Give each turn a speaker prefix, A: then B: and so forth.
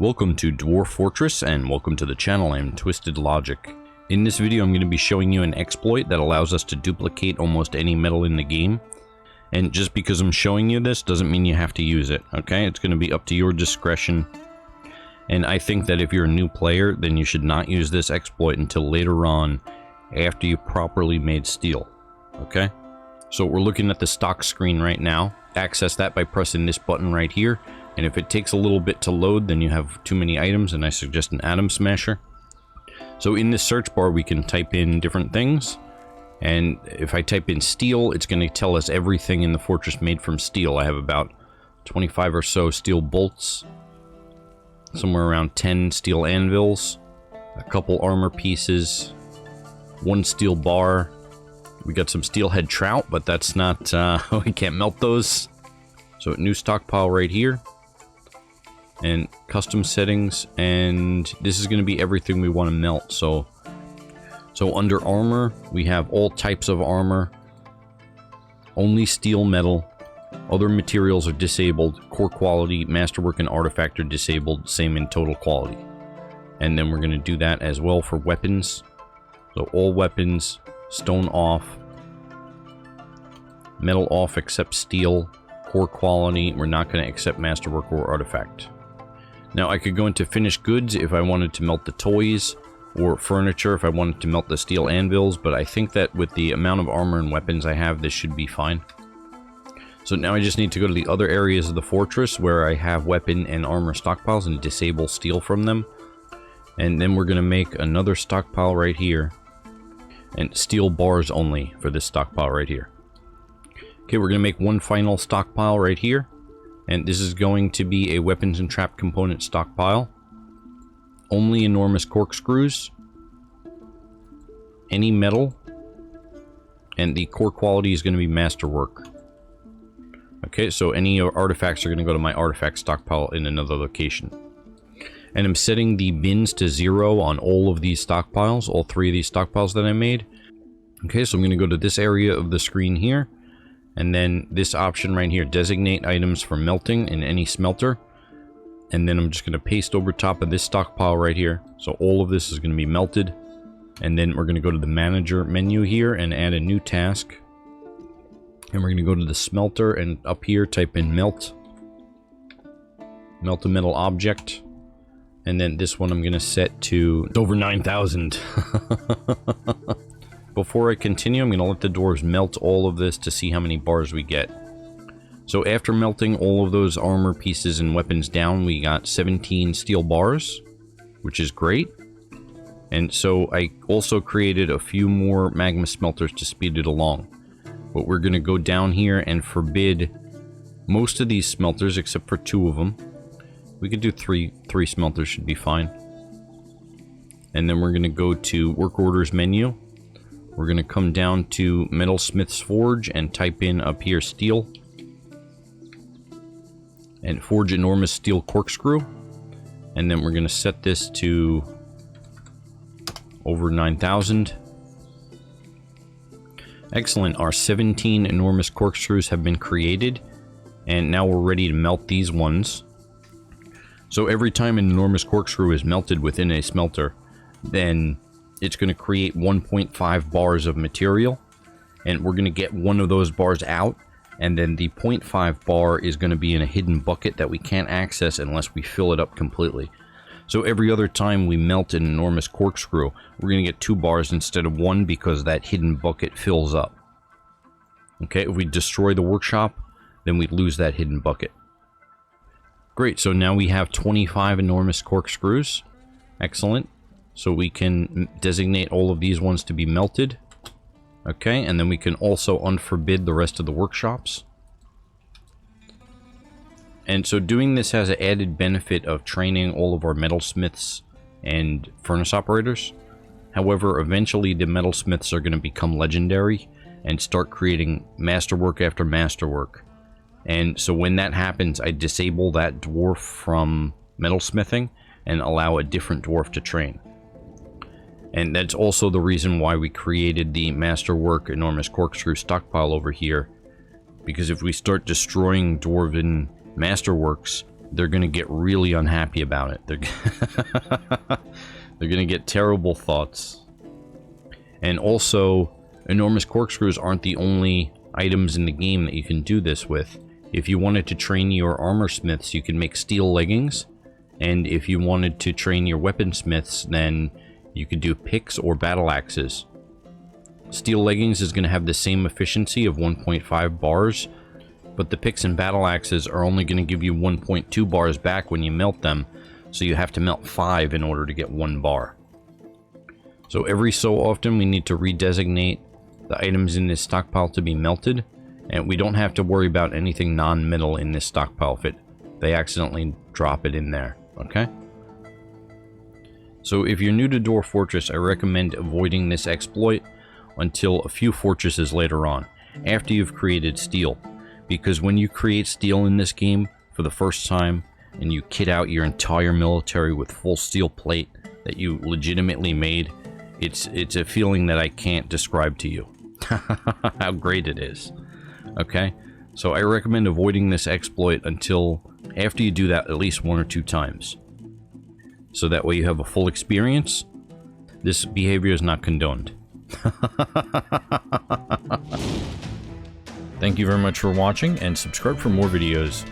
A: Welcome to Dwarf Fortress and welcome to the channel. I'm Twisted Logic. In this video I'm going to be showing you an exploit that allows us to duplicate almost any metal in the game. And just because I'm showing you this doesn't mean you have to use it, okay? It's going to be up to your discretion. And I think that if you're a new player, then you should not use this exploit until later on after you've properly made steel, okay? So we're looking at the stock screen right now. Access that by pressing this button right here. And if it takes a little bit to load, then you have too many items, and I suggest an atom smasher. So in this search bar, we can type in different things. And if I type in steel, it's going to tell us everything in the fortress made from steel. I have about 25 or so steel bolts, somewhere around 10 steel anvils, a couple armor pieces, one steel bar. We got some steelhead trout, but that's not, we can't melt those. So new stockpile right here. And custom settings, and this is going to be everything we want to melt. So under armor, we have all types of armor, only steel metal, other materials are disabled, core quality, masterwork, and artifact are disabled, same in total quality. And then we're going to do that as well for weapons. So all weapons, stone off, metal off except steel, core quality, we're not going to accept masterwork or artifact. Now I could go into finished goods if I wanted to melt the toys, or furniture if I wanted to melt the steel anvils, but I think that with the amount of armor and weapons I have, this should be fine. So now I just need to go to the other areas of the fortress where I have weapon and armor stockpiles and disable steel from them. And then we're going to make another stockpile right here, and steel bars only for this stockpile right here. Okay, we're going to make one final stockpile right here. And this is going to be a weapons and trap component stockpile. Only enormous corkscrews. Any metal. And the core quality is going to be masterwork. Okay, so any artifacts are going to go to my artifact stockpile in another location. And I'm setting the bins to 0 on all of these stockpiles, all 3 of these stockpiles that I made. Okay, so I'm going to go to this area of the screen here. And then this option right here, designate items for melting in any smelter. And then I'm just going to paste over top of this stockpile right here. So all of this is going to be melted. And then we're going to go to the manager menu here and add a new task. And we're going to go to the smelter and up here type in melt. Melt a metal object. And then this one I'm going to set to over 9,000. Before I continue, I'm going to let the dwarves melt all of this to see how many bars we get. So after melting all of those armor pieces and weapons down, we got 17 steel bars, which is great. And so I also created a few more magma smelters to speed it along. But we're going to go down here and forbid most of these smelters except for 2 of them. We could do 3 smelters should be fine. And then we're going to go to work orders menu. We're going to come down to Metalsmith's Forge and type in up here steel. And forge enormous steel corkscrew. And then we're going to set this to over 9,000. Excellent. Our 17 enormous corkscrews have been created. And now we're ready to melt these ones. So every time an enormous corkscrew is melted within a smelter, then it's going to create 1.5 bars of material, and we're going to get one of those bars out, and then the 0.5 bar is going to be in a hidden bucket that we can't access unless we fill it up completely. So every other time we melt an enormous corkscrew, we're going to get 2 bars instead of 1 because that hidden bucket fills up. Okay, if we destroy the workshop, then we lose that hidden bucket. Great, so now we have 25 enormous corkscrews. Excellent. So we can designate all of these ones to be melted. Okay, and then we can also unforbid the rest of the workshops. And so doing this has an added benefit of training all of our metalsmiths and furnace operators. However, eventually the metalsmiths are going to become legendary and start creating masterwork after masterwork. And so when that happens, I disable that dwarf from metalsmithing and allow a different dwarf to train. And that's also the reason why we created the masterwork enormous corkscrew stockpile over here. Because if we start destroying dwarven masterworks, they're going to get really unhappy about it. They're going to get terrible thoughts. And also, enormous corkscrews aren't the only items in the game that you can do this with. If you wanted to train your armor smiths, you can make steel leggings. And if you wanted to train your weaponsmiths, then you could do picks or battle axes. Steel leggings is going to have the same efficiency of 1.5 bars, but the picks and battle axes are only going to give you 1.2 bars back when you melt them, so you have to melt 5 in order to get 1 bar. So every so often we need to redesignate the items in this stockpile to be melted, and we don't have to worry about anything non-metal in this stockpile if they accidentally drop it in there, okay? So if you're new to Dwarf Fortress, I recommend avoiding this exploit until a few fortresses later on, after you've created steel. Because when you create steel in this game for the first time, and you kit out your entire military with full steel plate that you legitimately made, it's a feeling that I can't describe to you. How great it is. Okay? So I recommend avoiding this exploit until after you do that at least 1 or 2 times. So that way you have a full experience. This behavior is not condoned. Thank you very much for watching, and subscribe for more videos.